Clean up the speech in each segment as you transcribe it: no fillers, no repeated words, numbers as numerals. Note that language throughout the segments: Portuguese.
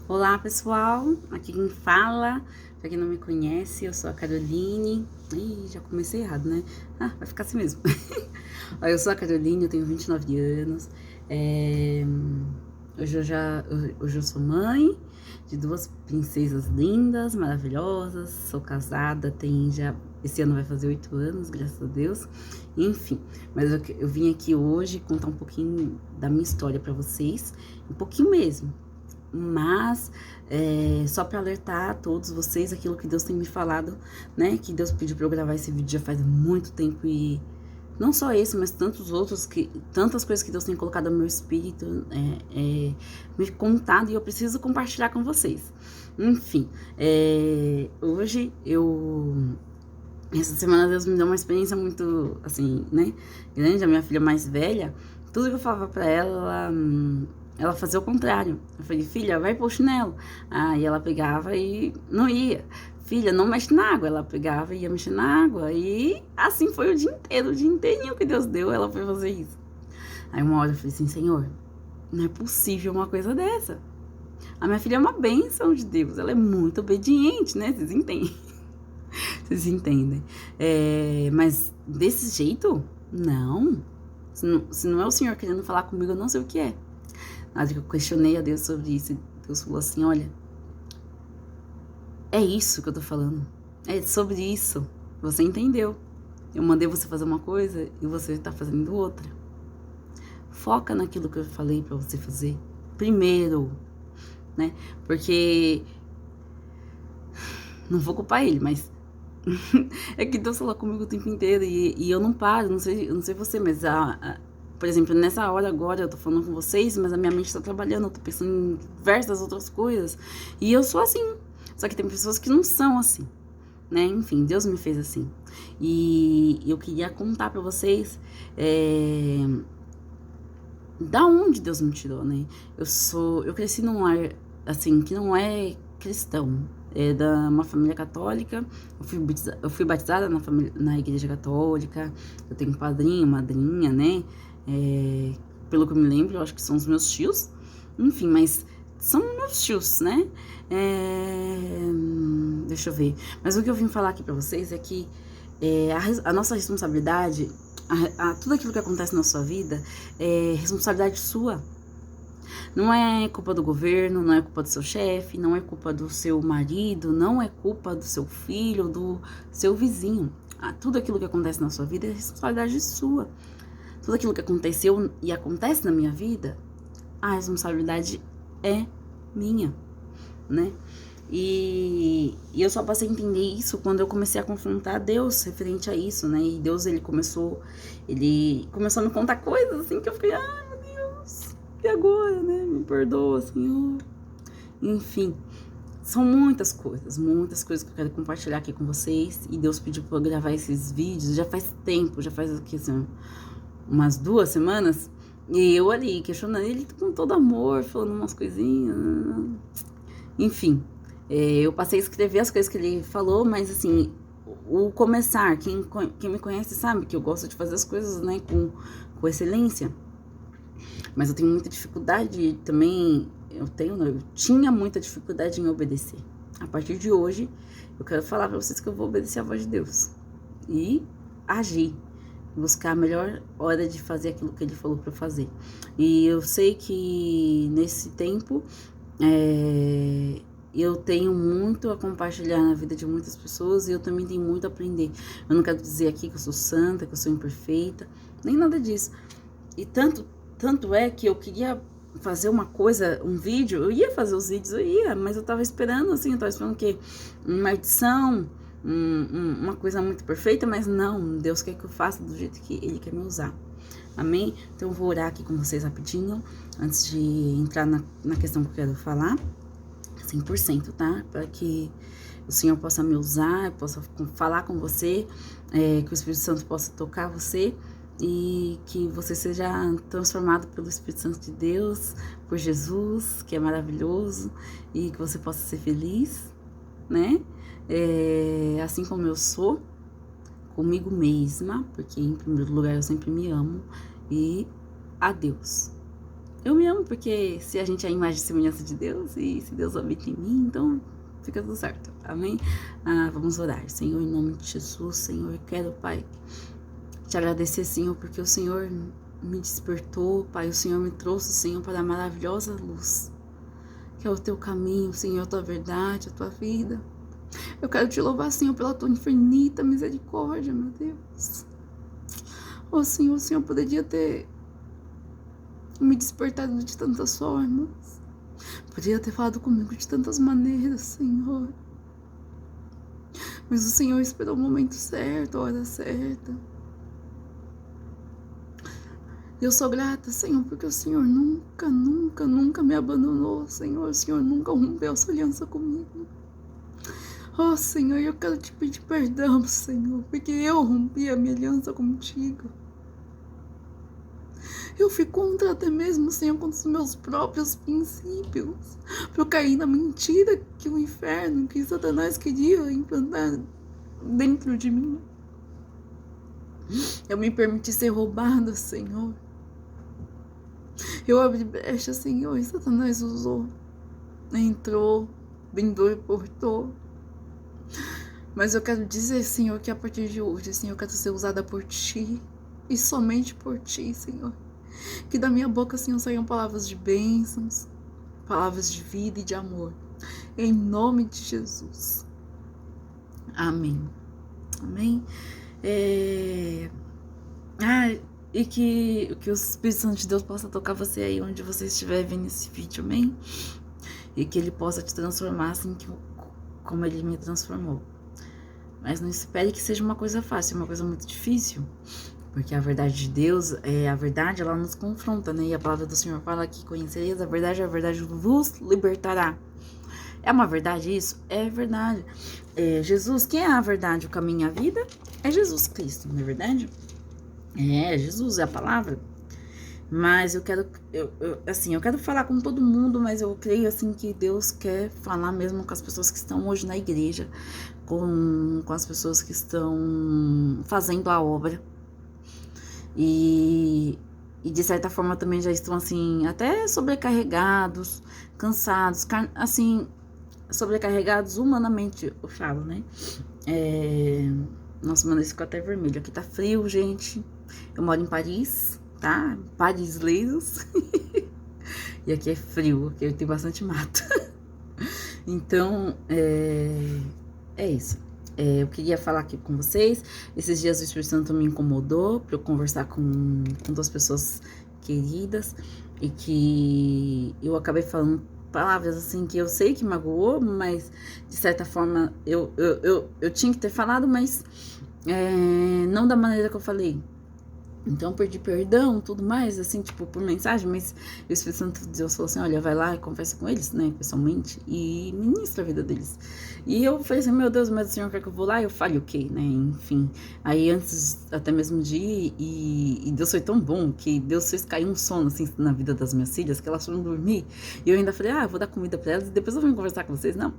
Olá pessoal, aqui quem fala, pra quem não me conhece, eu sou a Caroline. Ih, já comecei errado, né? Vai ficar assim mesmo. Olha, eu sou a Caroline, eu tenho 29 anos. É, hoje eu sou mãe de duas princesas lindas, maravilhosas. Sou casada, esse ano vai fazer 8 anos, graças a Deus. Enfim, mas eu vim aqui hoje contar um pouquinho da minha história pra vocês, um pouquinho mesmo. Mas só para alertar a todos vocês aquilo que Deus tem me falado, né? Que Deus pediu para eu gravar esse vídeo já faz muito tempo e não só esse, mas tantos outros tantas coisas que Deus tem colocado no meu espírito, me contado e eu preciso compartilhar com vocês. Enfim, hoje essa semana Deus me deu uma experiência muito assim, né? Grande, a minha filha mais velha, tudo que eu falava para ela fazia o contrário. Eu falei, filha, vai pôr chinelo. Aí ela pegava e não ia. Filha, não mexe na água. Ela pegava e ia mexer na água. E assim foi o dia inteirinho que Deus deu, ela foi fazer isso. Aí uma hora eu falei assim, Senhor, não é possível uma coisa dessa. A minha filha é uma bênção de Deus, ela é muito obediente, né? Vocês entendem? Vocês entendem? Mas desse jeito, não. Se não é o Senhor querendo falar comigo, eu não sei o que é. Na hora que eu questionei a Deus sobre isso, Deus falou assim, olha, é isso que eu tô falando. É sobre isso. Você entendeu. Eu mandei você fazer uma coisa e você tá fazendo outra. Foca naquilo que eu falei pra você fazer. Primeiro, né? Porque não vou culpar ele, mas é que Deus fala comigo o tempo inteiro e eu não paro, eu não sei você, mas por exemplo, nessa hora agora eu tô falando com vocês, mas a minha mente tá trabalhando, eu tô pensando em diversas outras coisas. E eu sou assim. Só que tem pessoas que não são assim, né? Enfim, Deus me fez assim. E eu queria contar pra vocês da onde Deus me tirou, né? Eu cresci num lar, assim, que não é cristão. É da uma família católica. Eu fui batizada na igreja católica. Eu tenho um padrinho, madrinha, né? Pelo que eu me lembro, eu acho que são os meus tios. Enfim, mas são meus tios, né? Deixa eu ver. Mas o que eu vim falar aqui pra vocês é que a nossa responsabilidade, tudo aquilo que acontece na sua vida é responsabilidade sua. Não é culpa do governo, não é culpa do seu chefe, não é culpa do seu marido, não é culpa do seu filho, do seu vizinho. Tudo aquilo que acontece na sua vida é responsabilidade sua. Tudo aquilo que aconteceu e acontece na minha vida, a responsabilidade é minha, né? E eu só passei a entender isso quando eu comecei a confrontar Deus referente a isso, né? E Deus, ele começou a me contar coisas assim que eu fiquei, ai meu Deus, e agora, né? Me perdoa, Senhor. Enfim, são muitas coisas que eu quero compartilhar aqui com vocês. E Deus pediu pra eu gravar esses vídeos, já faz tempo, já faz aqui assim, umas 2 semanas. E eu ali, questionando ele com todo amor, falando umas coisinhas. Enfim, eu passei a escrever as coisas que ele falou, mas assim, o começar, quem me conhece sabe que eu gosto de fazer as coisas, né, com excelência. Mas eu tenho muita dificuldade também, eu tinha muita dificuldade em obedecer. A partir de hoje, eu quero falar pra vocês que eu vou obedecer a voz de Deus. E agir. Buscar a melhor hora de fazer aquilo que ele falou pra eu fazer. E eu sei que nesse tempo, eu tenho muito a compartilhar na vida de muitas pessoas e eu também tenho muito a aprender. Eu não quero dizer aqui que eu sou santa, que eu sou imperfeita, nem nada disso. E tanto é que eu queria fazer uma coisa, um vídeo, eu ia fazer os vídeos, mas eu tava esperando assim, eu tava esperando o quê? Uma edição, uma coisa muito perfeita, mas não, Deus quer que eu faça do jeito que Ele quer me usar. Amém? Então eu vou orar aqui com vocês rapidinho, antes de entrar na questão que eu quero falar, 100%, tá? Para que o Senhor possa me usar, eu possa falar com você, que o Espírito Santo possa tocar você, e que você seja transformado pelo Espírito Santo de Deus, por Jesus, que é maravilhoso, e que você possa ser feliz, né? Assim como eu sou, comigo mesma, porque em primeiro lugar eu sempre me amo, e a Deus. eu me amo porque se a gente é a imagem e semelhança de Deus, e se Deus habita em mim, então fica tudo certo, amém? Vamos orar. Senhor, em nome de Jesus, Senhor, eu quero, Pai, te agradecer, Senhor, porque o Senhor me despertou, Pai, o Senhor me trouxe, Senhor, para a maravilhosa luz, que é o teu caminho, Senhor, a tua verdade, a tua vida. Eu quero te louvar, Senhor, pela tua infinita misericórdia, meu Deus. Oh, Senhor, o Senhor poderia ter me despertado de tantas formas. Poderia ter falado comigo de tantas maneiras, Senhor. Mas o Senhor esperou o momento certo, a hora certa. Eu sou grata, Senhor, porque o Senhor nunca, nunca, nunca me abandonou, Senhor. O Senhor nunca rompeu essa aliança comigo. Oh, Senhor, eu quero te pedir perdão, Senhor, porque eu rompi a minha aliança contigo. Eu fui contra até mesmo, Senhor, contra os meus próprios princípios. Pra eu cair na mentira que o inferno, que Satanás queria implantar dentro de mim. Eu me permiti ser roubada, Senhor. Eu abri brecha, Senhor, e Satanás usou. Entrou, brindou e portou. Mas eu quero dizer, Senhor, que a partir de hoje, Senhor, eu quero ser usada por Ti. E somente por Ti, Senhor. Que da minha boca, Senhor, saiam palavras de bênçãos, palavras de vida e de amor. Em nome de Jesus. Amém. Amém. E que o Espírito Santo de Deus possa tocar você aí onde você estiver vendo esse vídeo, amém? E que Ele possa te transformar assim como Ele me transformou. Mas não espere que seja uma coisa fácil, uma coisa muito difícil. Porque a verdade de Deus, a verdade, ela nos confronta, né? E a palavra do Senhor fala que conhecereis a verdade vos libertará. É uma verdade isso? É verdade. Jesus, quem é a verdade, o caminho e a vida? É Jesus Cristo, não é verdade? Jesus é a palavra. Mas eu quero falar com todo mundo, mas eu creio assim que Deus quer falar mesmo com as pessoas que estão hoje na igreja, com as pessoas que estão fazendo a obra. E de certa forma também já estão assim, até sobrecarregados, cansados, assim, sobrecarregados humanamente, eu falo, né? Nossa, mano, esse ficou até vermelho. Aqui tá frio, gente. Eu moro em Paris, tá? Parisleiros. E aqui é frio, aqui tem bastante mato. Então, é isso. Eu queria falar aqui com vocês. Esses dias o Espírito Santo me incomodou para eu conversar com duas pessoas queridas e que eu acabei falando palavras assim que eu sei que magoou, mas de certa forma eu tinha que ter falado, mas não da maneira que eu falei. Então, pedi perdão, tudo mais, assim, tipo, por mensagem, mas o Espírito Santo de Deus falou assim, olha, vai lá e conversa com eles, né, pessoalmente, e ministra a vida deles. E eu falei assim, meu Deus, mas o Senhor quer que eu vou lá? E eu falei, ok, né, enfim. Aí, antes até mesmo de ir, e Deus foi tão bom, que Deus fez cair um sono, assim, na vida das minhas filhas, que elas foram dormir, e eu ainda falei, eu vou dar comida pra elas, e depois eu vou conversar com vocês, não.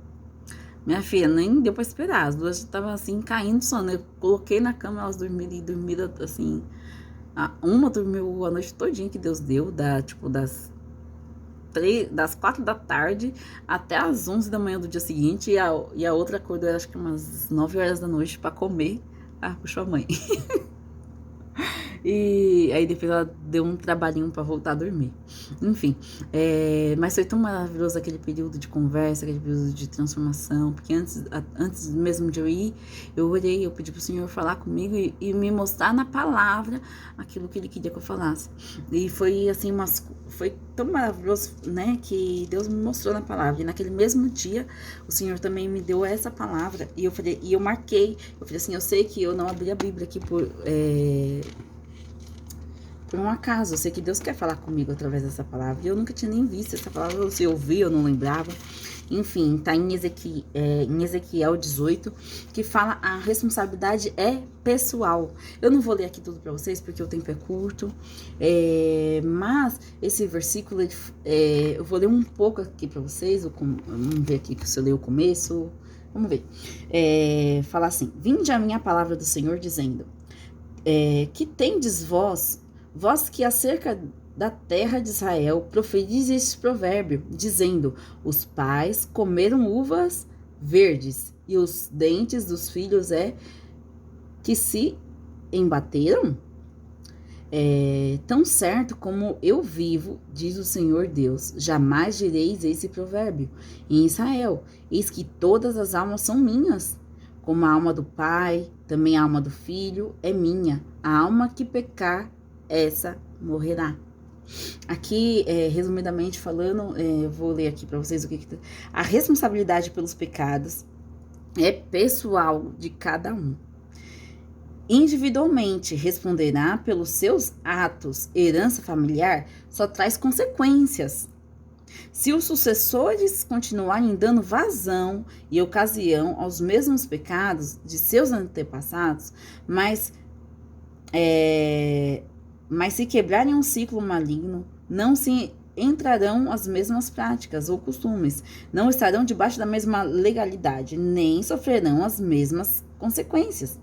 Minha filha, nem deu pra esperar, as duas estavam, assim, caindo de sono, eu coloquei na cama, elas dormiram, assim... Uma dormiu a noite todinha que Deus deu, das 4 da tarde até as 11 da manhã do dia seguinte, e a outra acordou, acho que umas 9 horas da noite pra comer. Puxou a mãe. E aí depois ela deu um trabalhinho pra voltar a dormir. Enfim, mas foi tão maravilhoso aquele período de conversa, aquele período de transformação, porque antes mesmo de eu ir, eu orei, eu pedi pro Senhor falar comigo e me mostrar na palavra aquilo que Ele queria que eu falasse. E foi assim, foi tão maravilhoso, né, que Deus me mostrou na palavra. E naquele mesmo dia, o Senhor também me deu essa palavra, e eu marquei, eu falei assim, eu sei que eu não abri a Bíblia aqui por um acaso, eu sei que Deus quer falar comigo através dessa palavra, e eu nunca tinha nem visto essa palavra, ou se eu ouvi, eu não lembrava. Enfim, tá em Ezequiel 18, que fala a responsabilidade é pessoal. Eu não vou ler aqui tudo pra vocês, porque o tempo é curto, mas esse versículo, eu vou ler um pouco aqui pra vocês, vamos ver aqui se eu ler o começo, vamos ver. Fala assim, vinde a minha palavra do Senhor dizendo, que tendes vós que acerca da terra de Israel, proferize este provérbio, dizendo: os pais comeram uvas verdes, e os dentes dos filhos que se embateram? Tão certo como eu vivo, diz o Senhor Deus, jamais direis esse provérbio em Israel: eis que todas as almas são minhas, como a alma do pai, também a alma do filho é minha. A alma que pecar, essa morrerá. Aqui, resumidamente falando, eu vou ler aqui para vocês o que a responsabilidade pelos pecados é pessoal de cada um. Individualmente responderá pelos seus atos. Herança familiar só traz consequências. Se os sucessores continuarem dando vazão e ocasião aos mesmos pecados de seus antepassados, mas se quebrarem um ciclo maligno, não se entrarão as mesmas práticas ou costumes, não estarão debaixo da mesma legalidade, nem sofrerão as mesmas consequências.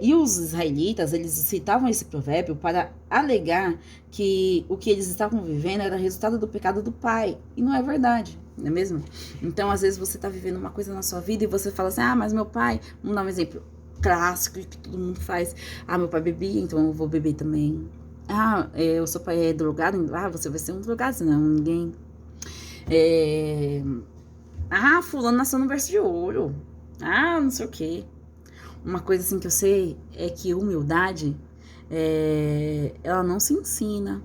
E os israelitas, eles citavam esse provérbio para alegar que o que eles estavam vivendo era resultado do pecado do pai. E não é verdade, não é mesmo? Então, às vezes, você está vivendo uma coisa na sua vida e você fala assim: mas meu pai... Vamos dar um exemplo clássico que todo mundo faz. Meu pai bebia, então eu vou beber também. O seu pai é drogado, você vai ser um drogado, senão ninguém... fulano nasceu no berço de ouro. Não sei o quê. Uma coisa assim que eu sei é que humildade, ela não se ensina,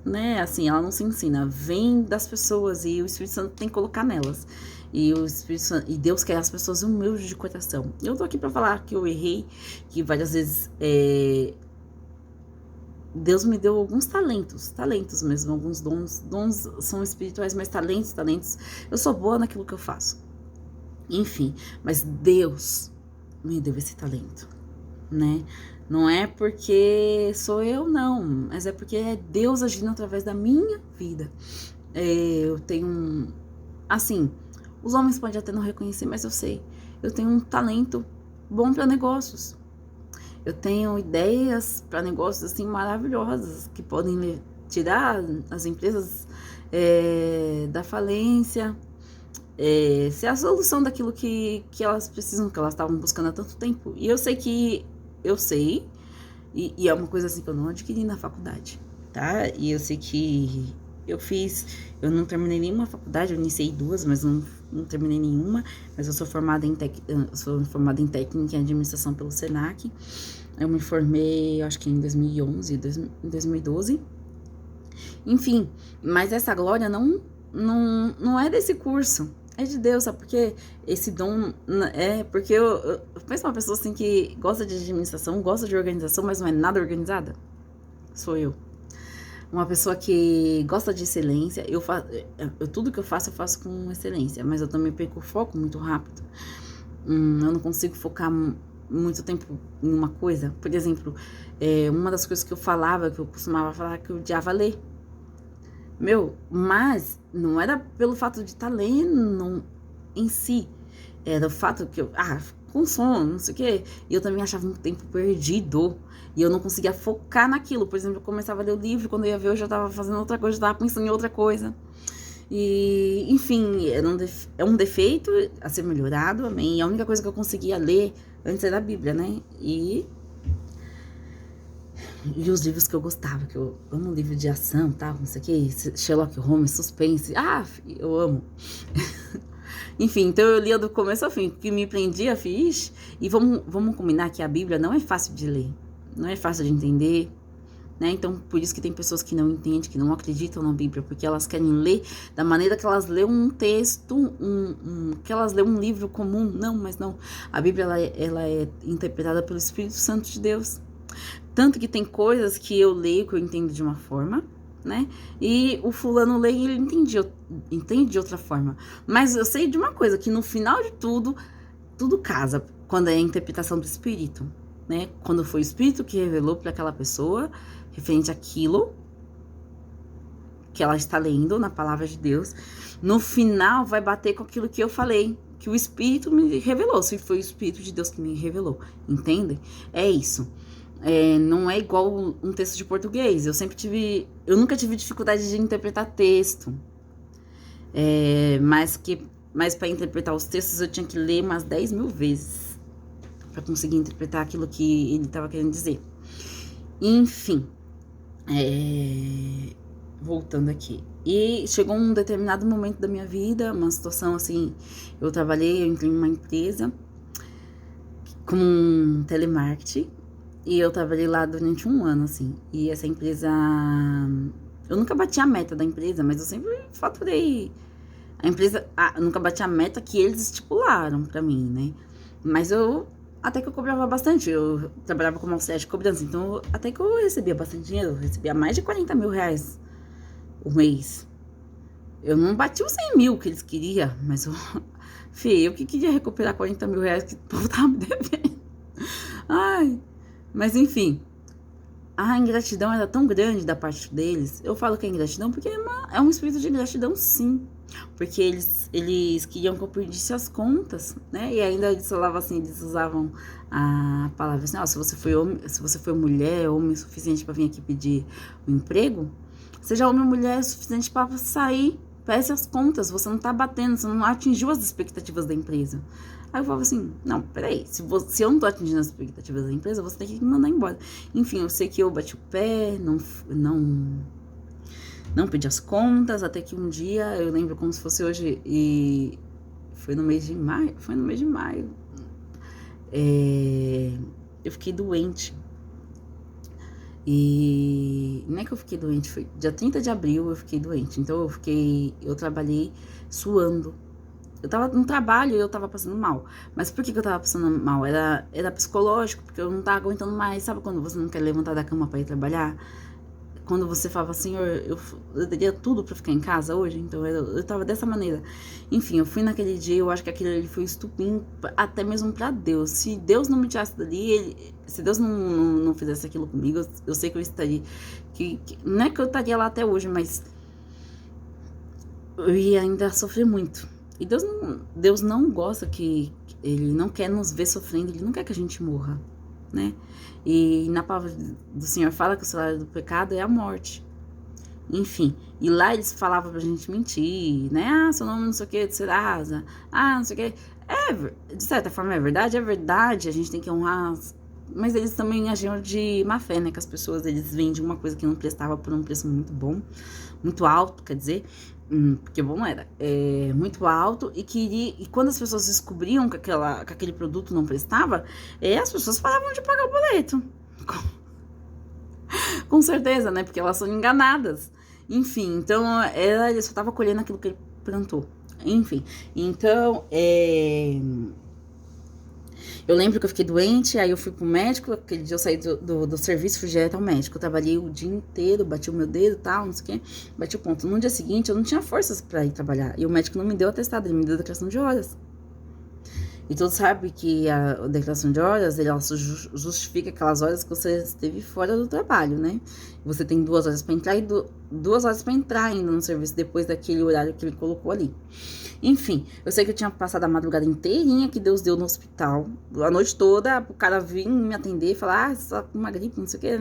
né? Assim, ela não se ensina, vem das pessoas e o Espírito Santo tem que colocar nelas. E o Espírito Santo, e Deus quer as pessoas humildes de coração. Eu tô aqui para falar que eu errei, que várias vezes Deus me deu alguns talentos mesmo, alguns dons. Dons são espirituais, mas talentos. Eu sou boa naquilo que eu faço. Enfim, mas Deus me deu esse talento, né? Não é porque sou eu, não, mas é porque é Deus agindo através da minha vida. Eu tenho assim, os homens podem até não reconhecer, mas eu sei, eu tenho um talento bom para negócios. Eu tenho ideias para negócios assim maravilhosas que podem tirar as empresas da falência. Ser a solução daquilo que elas precisam, que elas estavam buscando há tanto tempo. E eu sei, e é uma coisa assim que eu não adquiri na faculdade, tá? E eu sei que eu não terminei nenhuma faculdade, eu iniciei duas, mas não terminei nenhuma, mas eu sou formada em técnica em administração pelo Senac. Eu me formei, acho que em 2011, em 2012. Enfim, mas essa glória não é desse curso. É de Deus, sabe? Porque esse dom porque eu penso uma pessoa assim que gosta de administração, gosta de organização, mas não é nada organizada. Sou eu. Uma pessoa que gosta de excelência. Tudo que eu faço com excelência, mas eu também perco o foco muito rápido. Eu não consigo focar muito tempo em uma coisa. Por exemplo, uma das coisas que eu costumava falar, que eu odiava ler. Mas não era pelo fato de estar lendo em si. Era o fato que eu... com sono, não sei o quê. E eu também achava um tempo perdido. E eu não conseguia focar naquilo. Por exemplo, eu começava a ler o livro, quando eu ia ver, eu já estava fazendo outra coisa, já estava pensando em outra coisa. E, enfim, é um defeito a ser melhorado, amém. E a única coisa que eu conseguia ler antes era a Bíblia, né? E os livros que eu gostava, que eu amo livro de ação, tal, não sei o que, Sherlock Holmes, suspense, eu amo. Enfim, então eu lia do começo ao fim, que me prendia, fiz, e vamos combinar que a Bíblia não é fácil de ler, não é fácil de entender, né? Então, por isso que tem pessoas que não entendem, que não acreditam na Bíblia, porque elas querem ler da maneira que elas lêem um texto, que elas lêem um livro comum. Não, mas não. A Bíblia, ela é interpretada pelo Espírito Santo de Deus. Tanto que tem coisas que eu leio, que eu entendo de uma forma, né? E o fulano lê e ele entende de outra forma. Mas eu sei de uma coisa, que no final de tudo casa, quando é a interpretação do Espírito, né? Quando foi o Espírito que revelou para aquela pessoa, referente àquilo que ela está lendo na palavra de Deus, no final vai bater com aquilo que eu falei, que o Espírito me revelou, se foi o Espírito de Deus que me revelou, entende? É isso. não é igual um texto de português. Eu nunca tive dificuldade de interpretar texto. Mas para interpretar os textos eu tinha que ler umas 10 mil vezes para conseguir interpretar aquilo que ele estava querendo dizer. Enfim, voltando aqui. E chegou um determinado momento da minha vida, uma situação assim, eu entrei em uma empresa com telemarketing, e eu trabalhei lá durante um ano, assim, e essa empresa, eu nunca bati a meta da empresa, mas eu sempre faturei, eu nunca bati a meta que eles estipularam pra mim, né, mas até que eu cobrava bastante, eu trabalhava como auxiliar de cobrança, então até que eu recebia bastante dinheiro, eu recebia mais de 40 mil reais o mês. Eu não bati os 100 mil que eles queriam, mas eu que queria recuperar 40 mil reais que o povo tava me devendo. Ai, mas enfim, a ingratidão era tão grande da parte deles. Eu falo que é ingratidão porque é um espírito de ingratidão, sim. Porque eles queriam que eu perdisse as contas, né? E ainda eles falavam assim, eles usavam a palavra assim, ó, se você foi mulher, homem suficiente para vir aqui pedir um emprego, seja homem ou mulher suficiente para sair, peça as contas, você não tá batendo, você não atingiu as expectativas da empresa. Aí eu falava assim, não, peraí, se eu não tô atingindo as expectativas da empresa, você tem que me mandar embora. Enfim, eu sei que eu bati o pé, não pedi as contas, até que um dia, eu lembro como se fosse hoje, e foi no mês de maio, eu fiquei doente. E não é que eu fiquei doente, foi dia 30 de abril eu fiquei doente. Então eu trabalhei suando. Eu tava no trabalho e eu tava passando mal. Mas por que eu tava passando mal? Era psicológico, porque eu não tava aguentando mais. Sabe quando você não quer levantar da cama pra ir trabalhar? Quando você falava, Senhor, eu daria tudo pra ficar em casa hoje. Então eu tava dessa maneira. Enfim, eu fui naquele dia, eu acho que aquele ali foi estupim até mesmo pra Deus. Se Deus não me tirasse dali, se Deus não fizesse aquilo comigo, eu sei que eu estaria. Não é que eu estaria lá até hoje, mas eu ia ainda sofrer muito. E Deus não gosta Ele não quer nos ver sofrendo, Ele não quer que a gente morra, né? E na palavra do Senhor fala que o salário do pecado é a morte. Enfim, e lá eles falavam pra gente mentir, né? Ah, seu nome não sei o que, de Serasa. Ah, não sei o que. De certa forma é verdade, a gente tem que honrar. Mas eles também agiam de má fé, né? Que as pessoas, eles vendem uma coisa que não prestava por um preço muito bom, muito alto, quer dizer. Porque bom não era, muito alto, e quando as pessoas descobriam que aquele produto não prestava, as pessoas paravam de pagar o boleto. Com certeza, né? Porque elas são enganadas. Enfim, então ele só tava colhendo aquilo que ele plantou. Enfim, então eu lembro que eu fiquei doente, aí eu fui pro médico, aquele dia eu saí do serviço, fui direto ao médico. Eu trabalhei o dia inteiro, bati o meu dedo e tal, não sei o quê, bati o ponto. No dia seguinte, eu não tinha forças pra ir trabalhar. E o médico não me deu atestado, ele me deu declaração de horas. E todos sabem que a declaração de horas, ela justifica aquelas horas que você esteve fora do trabalho, né? Você tem 2 horas pra entrar e 2 horas pra entrar ainda no serviço depois daquele horário que ele colocou ali. Enfim, eu sei que eu tinha passado a madrugada inteirinha que Deus deu no hospital, a noite toda, o cara vir me atender e falar, você tá com uma gripe, não sei o que,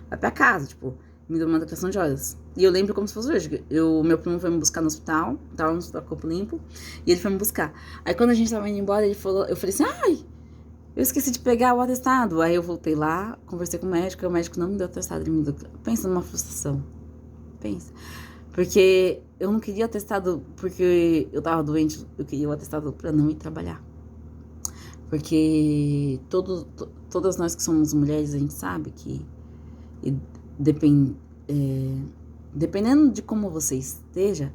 vai pra casa, tipo, me deu uma declaração de horas. E eu lembro como se fosse hoje, meu primo foi me buscar no hospital, tava no hospital Campo Limpo, e ele foi me buscar. Aí quando a gente tava indo embora, eu falei assim, ai, eu esqueci de pegar o atestado. Aí eu voltei lá, conversei com o médico não me deu atestado, ele me deu. Pensa numa frustração, pensa. Porque eu não queria atestado porque eu tava doente, eu queria o atestado pra não ir trabalhar. Porque todas nós que somos mulheres, a gente sabe que dependendo de como você esteja,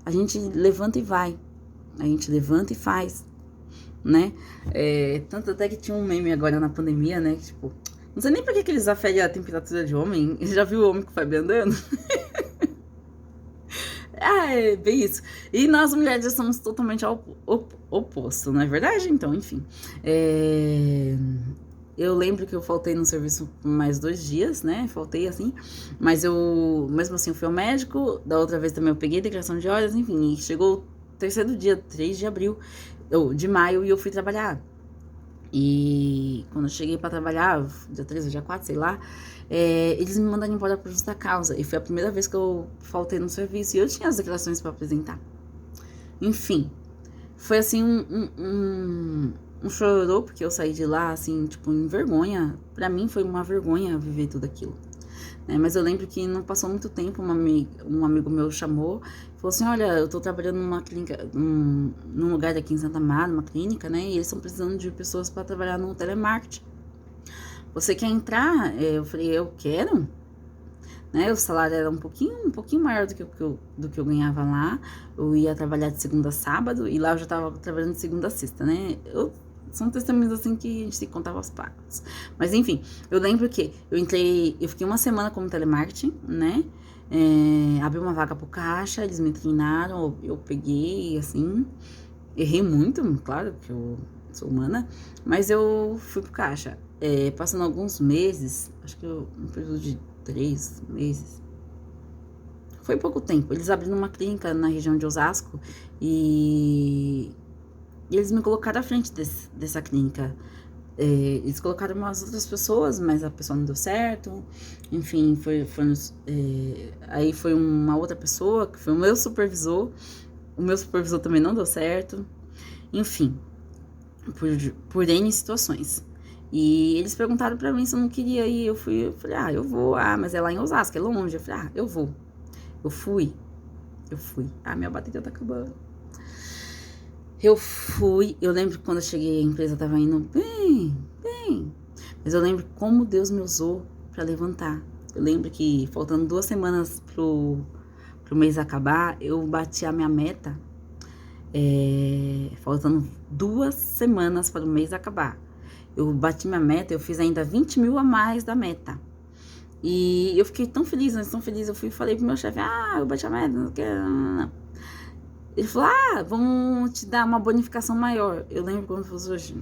a gente levanta e vai. A gente levanta e faz, né? Tanto até que tinha um meme agora na pandemia, né? Que, tipo, não sei nem por que eles aferem a temperatura de homem. Já viu o homem com o Fábio andando? É bem isso. E nós mulheres somos totalmente ao oposto, não é verdade? Então, enfim. Eu lembro que eu faltei no serviço por mais 2 dias, né? Faltei assim. Mas mesmo assim, eu fui ao médico. Da outra vez também eu peguei declaração de horas, enfim. E chegou o terceiro dia, 3 de maio, e eu fui trabalhar. E quando eu cheguei pra trabalhar, dia 3 ou dia 4, sei lá, eles me mandaram embora por justa causa. E foi a primeira vez que eu faltei no serviço. E eu tinha as declarações pra apresentar. Enfim, foi assim um chororô, porque eu saí de lá, assim, tipo, em vergonha. Pra mim foi uma vergonha viver tudo aquilo. Né? Mas eu lembro que não passou muito tempo, um amigo meu chamou, falou assim, olha, eu tô trabalhando numa clínica, num lugar aqui em Santa Amaro, uma clínica, né, e eles estão precisando de pessoas para trabalhar no telemarketing. Você quer entrar? Eu falei, eu quero. Né, o salário era um pouquinho maior do que eu ganhava lá. Eu ia trabalhar de segunda a sábado, e lá eu já tava trabalhando de segunda a sexta, né, são testemunhos assim que a gente tem que contar aos pagos. Mas enfim, eu lembro que eu fiquei uma semana como telemarketing, né? Abri uma vaga pro caixa, eles me treinaram, eu peguei, assim, errei muito, claro, porque eu sou humana, mas eu fui pro caixa. Passando alguns meses, acho que um período de 3 meses, foi pouco tempo, eles abriram uma clínica na região de Osasco e eles me colocaram à frente dessa clínica. Eles colocaram umas outras pessoas, mas a pessoa não deu certo. Enfim, aí foi uma outra pessoa, que foi o meu supervisor. O meu supervisor também não deu certo. Enfim, por N situações. E eles perguntaram pra mim se eu não queria ir. Eu falei, eu vou. Mas é lá em Osasco, é longe. Eu falei, eu vou. Eu fui. Minha bateria tá acabando. Eu fui, eu lembro que quando eu cheguei a empresa tava indo bem, mas eu lembro como Deus me usou pra levantar. Eu lembro que faltando 2 semanas pro mês acabar, eu bati a minha meta, faltando 2 semanas para o mês acabar. Eu bati minha meta, eu fiz ainda 20 mil a mais da meta. E eu fiquei tão feliz, eu fui e falei pro meu chefe, eu bati a meta, não quero. Ele falou, vamos te dar uma bonificação maior. Eu lembro quando fosse hoje.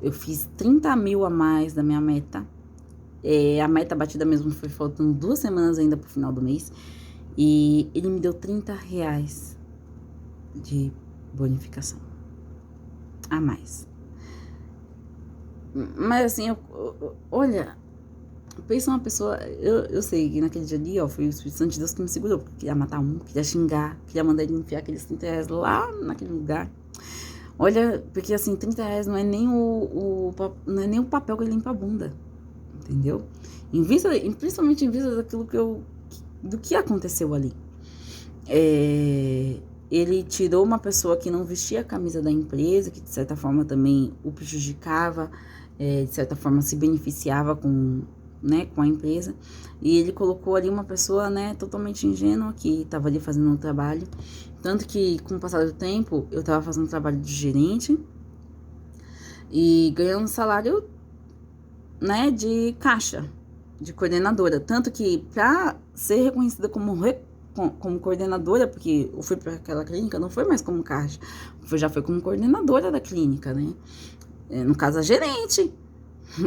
Eu fiz 30 mil a mais da minha meta. A meta batida mesmo foi faltando 2 semanas ainda pro final do mês. E ele me deu R$30 de bonificação a mais. Mas assim, olha, pensa uma pessoa, eu sei que naquele dia ali, foi o Espírito Santo de Deus que me segurou, porque queria matar queria xingar, queria mandar ele enfiar aqueles R$30 lá naquele lugar. Olha, porque assim, R$30 não é nem não é nem o papel que ele limpa a bunda, entendeu? Principalmente em vista daquilo do que aconteceu ali. Ele tirou uma pessoa que não vestia a camisa da empresa, que de certa forma também o prejudicava, de certa forma se beneficiava com a empresa, e ele colocou ali uma pessoa, totalmente ingênua, que estava ali fazendo um trabalho, tanto que com o passar do tempo, eu estava fazendo um trabalho de gerente, e ganhando um salário, de caixa, de coordenadora, tanto que para ser reconhecida como coordenadora, porque eu fui para aquela clínica, não foi mais como caixa, já foi como coordenadora da clínica, no caso, a gerente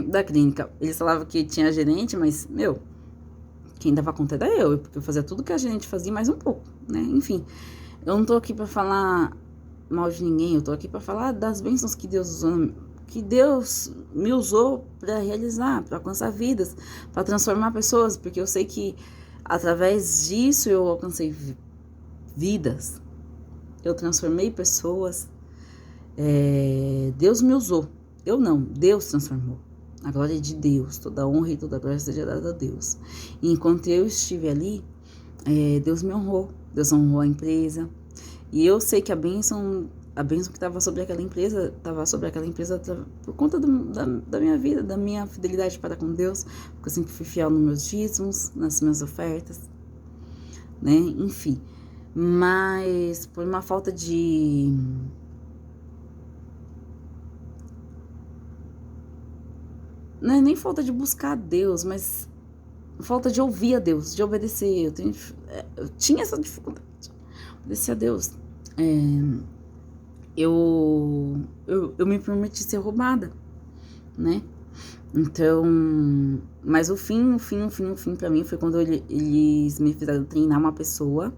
da clínica. Eles falavam que tinha gerente, mas, quem dava conta era eu, porque eu fazia tudo que a gerente fazia, mais um pouco, Enfim, eu não tô aqui pra falar mal de ninguém, eu tô aqui pra falar das bênçãos que Deus me usou pra realizar, pra alcançar vidas, pra transformar pessoas, porque eu sei que através disso eu alcancei vidas, eu transformei pessoas, Deus me usou, eu não, Deus transformou. A glória é de Deus, toda honra e toda glória seja dada a Deus. E enquanto eu estive ali, Deus me honrou, Deus honrou a empresa. E eu sei que a bênção que estava sobre aquela empresa, por conta da minha vida, da minha fidelidade para com Deus, porque eu sempre fui fiel nos meus dízimos, nas minhas ofertas, Enfim, mas por uma falta de... Não é nem falta de buscar a Deus, mas falta de ouvir a Deus, de obedecer. Eu tinha essa dificuldade de obedecer a Deus. Eu me permiti ser roubada, Então, mas o fim pra mim foi quando eles me fizeram treinar uma pessoa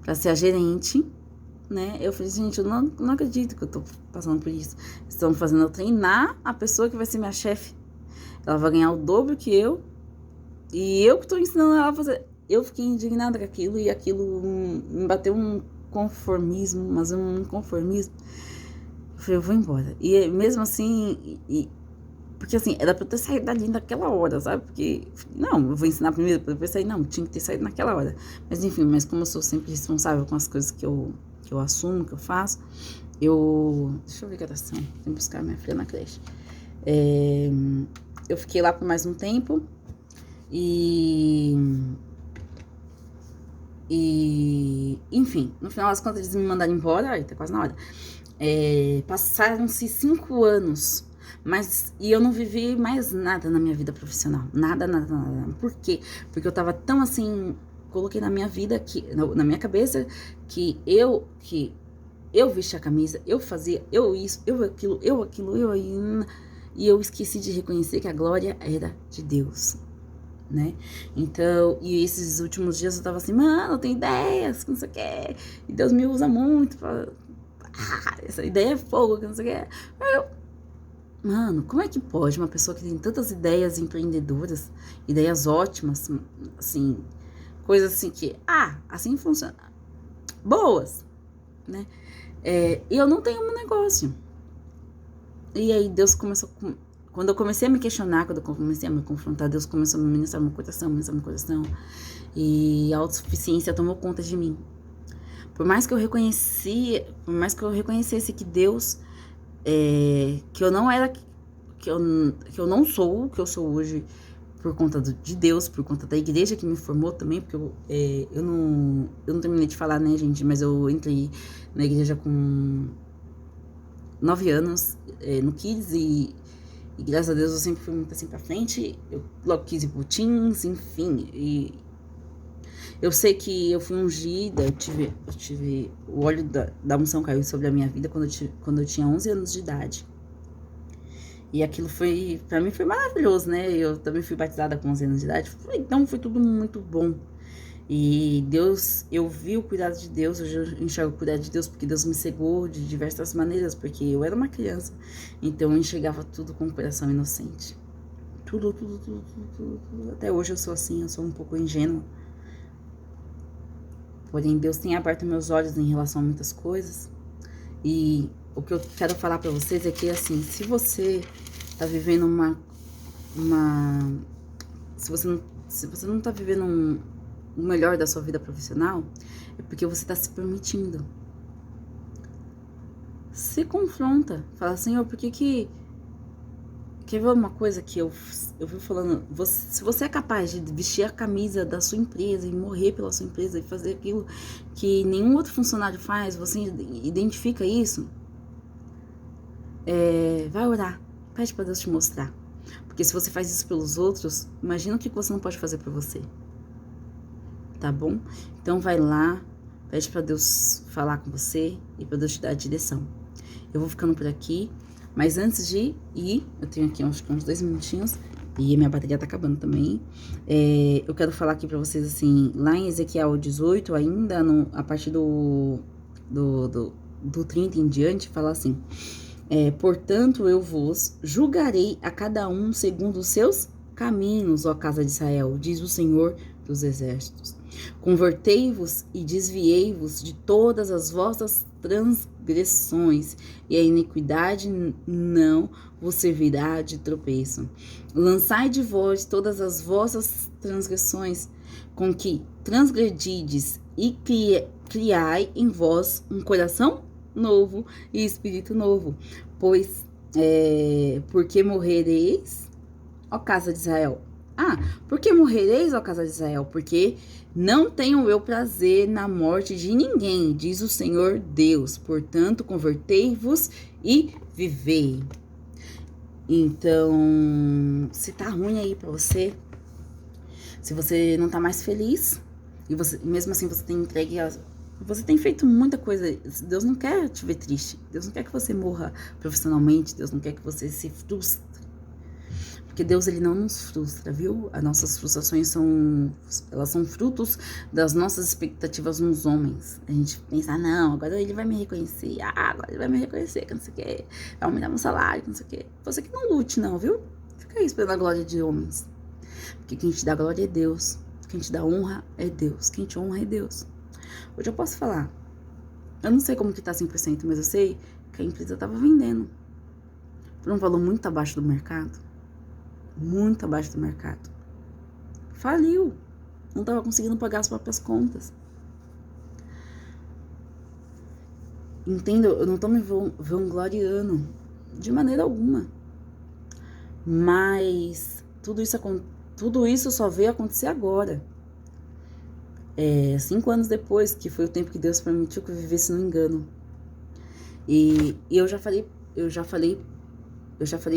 pra ser a gerente né? Eu falei, gente, eu não acredito que eu tô passando por isso. Estão fazendo eu treinar a pessoa que vai ser minha chefe. Ela vai ganhar o dobro que eu. E eu que tô ensinando ela a fazer. Eu fiquei indignada com aquilo. E aquilo me bateu um conformismo. Mas um conformismo. Eu falei, eu vou embora. E mesmo assim... porque assim, era pra eu ter saído dali naquela hora, sabe? Porque, não, eu vou ensinar primeiro pra depois sair. Não, tinha que ter saído naquela hora. Mas enfim, mas como eu sou sempre responsável com as coisas que eu assumo, que eu faço, deixa eu ver que horas são. Tenho que buscar minha filha na creche. Eu fiquei lá por mais um tempo. Enfim, no final das contas eles me mandaram embora. Aí tá quase na hora. Passaram-se 5 anos. E eu não vivi mais nada na minha vida profissional. Nada. Por quê? Porque eu tava tão assim... Coloquei na minha vida, na minha cabeça, que eu vestia a camisa, eu fazia, eu isso, eu aquilo, e eu esqueci de reconhecer que a glória era de Deus, né? Então, e esses últimos dias eu tava assim, mano, eu tenho ideias, que não sei o que, e Deus me usa muito pra... essa ideia é fogo, que não sei o que. Mano, como é que pode uma pessoa que tem tantas ideias empreendedoras, ideias ótimas, assim, coisas assim que, assim funciona, boas, né? E eu não tenho um negócio. E aí Deus começou, quando eu comecei a me questionar, quando eu comecei a me confrontar, Deus começou a ministrar meu coração, e a autossuficiência tomou conta de mim. Por mais que eu reconhecesse que Deus, que eu não era, que eu não sou o que eu sou hoje, por conta de Deus, por conta da igreja que me formou também, porque eu não terminei de falar, né, gente, mas eu entrei na igreja com 9 anos, no Kids, e graças a Deus eu sempre fui muito assim pra frente. Eu logo quis ir pro Teens, enfim, e eu sei que eu fui ungida, eu tive o óleo da unção caiu sobre a minha vida quando eu tinha 11 anos de idade. E aquilo pra mim foi maravilhoso, né? Eu também fui batizada com 11 anos de idade, então foi tudo muito bom. E Deus, eu vi o cuidado de Deus, hoje eu enxergo o cuidado de Deus, porque Deus me cegou de diversas maneiras, porque eu era uma criança, então eu enxergava tudo com o coração inocente. Tudo. Até hoje eu sou assim, eu sou um pouco ingênua. Porém, Deus tem aberto meus olhos em relação a muitas coisas. E o que eu quero falar pra vocês é que, assim, se você tá vivendo se você não tá vivendo o melhor da sua vida profissional, é porque você tá se permitindo. Se confronta. Fala, Senhor, por que... Quer ver uma coisa que eu vi falando? Se você é capaz de vestir a camisa da sua empresa e morrer pela sua empresa e fazer aquilo que nenhum outro funcionário faz, você identifica isso, vai orar. Pede pra Deus te mostrar. Porque se você faz isso pelos outros, imagina o que você não pode fazer por você. Tá bom? Então vai lá, pede pra Deus falar com você e pra Deus te dar a direção. Eu vou ficando por aqui. Mas antes de ir, eu tenho aqui uns 2 minutinhos e a minha bateria tá acabando também. Eu quero falar aqui pra vocês, assim, lá em Ezequiel 18, ainda a partir do 30 em diante, fala assim: portanto, eu vos julgarei a cada um segundo os seus caminhos, ó casa de Israel, diz o Senhor dos Exércitos. Convertei-vos e desviei-vos de todas as vossas transgressões, e a iniquidade não vos servirá de tropeço. Lançai de vós todas as vossas transgressões, com que transgredides, e criai em vós um coração novo e espírito novo, porque morrereis, ó casa de Israel. Porque morrereis, ó casa de Israel? Porque não tenho eu prazer na morte de ninguém, diz o Senhor Deus. Portanto, convertei-vos e vivei. Então, se tá ruim aí pra você, se você não tá mais feliz, e mesmo assim você tem entregue, você tem feito muita coisa, Deus não quer te ver triste, Deus não quer que você morra profissionalmente, Deus não quer que você se frustre. Porque Deus, ele não nos frustra, viu? As nossas frustrações elas são frutos das nossas expectativas nos homens. A gente pensa, não, agora ele vai me reconhecer, agora ele vai me reconhecer, que não sei o que, vai aumentar meu salário, que não sei o que. Você que não lute, não, viu? Fica aí esperando a glória de homens. Porque quem te dá glória é Deus, quem te dá honra é Deus, quem te honra é Deus. Hoje eu posso falar, eu não sei como que tá 100%, mas eu sei que a empresa tava vendendo por um valor muito abaixo do mercado. Muito abaixo do mercado. Faliu. Não estava conseguindo pagar as próprias contas. Entendo? Eu não tô me vangloriando de maneira alguma. Mas tudo isso só veio acontecer agora. 5 anos depois, que foi o tempo que Deus permitiu que eu vivesse no engano. E eu já falei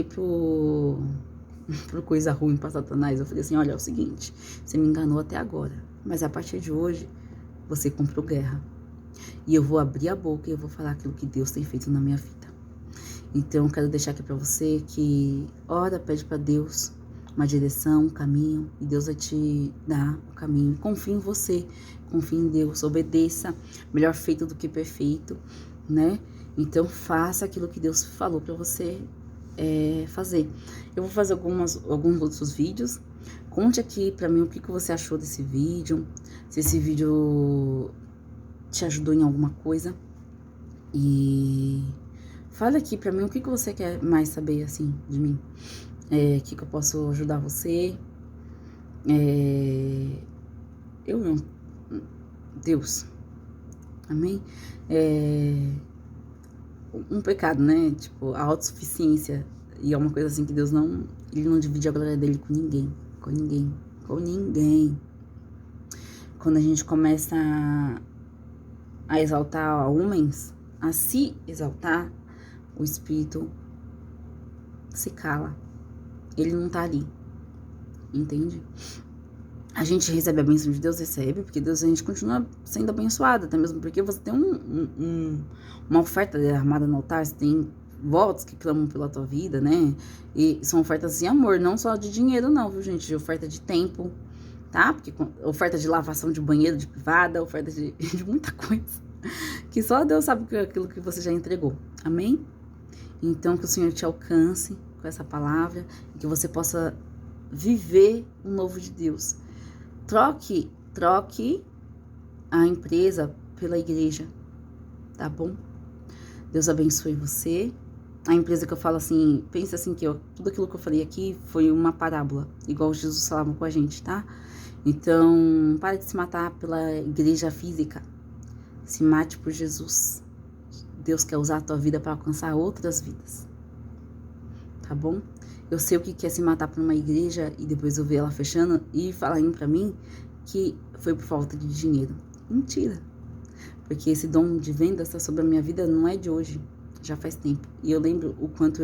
por coisa ruim pra Satanás. Eu falei assim, olha, é o seguinte, você me enganou até agora, mas a partir de hoje, você comprou guerra. E eu vou abrir a boca e eu vou falar aquilo que Deus tem feito na minha vida. Então, eu quero deixar aqui pra você que, ora, pede pra Deus uma direção, um caminho, e Deus vai te dar o caminho. Confie em você, confie em Deus, obedeça, melhor feito do que perfeito, né? Então, faça aquilo que Deus falou pra você fazer. Eu vou fazer alguns outros vídeos. Conte aqui pra mim o que você achou desse vídeo, se esse vídeo te ajudou em alguma coisa. E fala aqui pra mim o que você quer mais saber, assim, de mim. O que eu posso ajudar você. Eu não. Deus. Amém? Um pecado, né? Tipo, a autossuficiência. E é uma coisa assim que Deus ele não divide a glória dele com ninguém. Com ninguém. Com ninguém. Quando a gente começa a exaltar homens, a se exaltar, o Espírito se cala. Ele não tá ali. Entende? A gente recebe a bênção de Deus, recebe, porque Deus, a gente continua sendo abençoada, até mesmo porque você tem uma oferta derramada no altar, você tem votos que clamam pela tua vida, né? E são ofertas de amor, não só de dinheiro não, viu, gente? De oferta de tempo, tá? Porque oferta de lavação de banheiro, de privada, oferta de muita coisa, que só Deus sabe aquilo que você já entregou, amém? Então, que o Senhor te alcance com essa palavra, e que você possa viver o novo de Deus. Troque a empresa pela igreja, tá bom? Deus abençoe você. A empresa que eu falo assim, pensa assim que tudo aquilo que eu falei aqui foi uma parábola, igual Jesus falava com a gente, tá? Então, pare de se matar pela igreja física. Se mate por Jesus. Deus quer usar a tua vida para alcançar outras vidas, tá bom? Eu sei o que é se matar por uma igreja e depois eu ver ela fechando e falarem pra mim que foi por falta de dinheiro. Mentira. Porque esse dom de venda está sobre a minha vida não é de hoje, já faz tempo. E eu lembro o quanto eu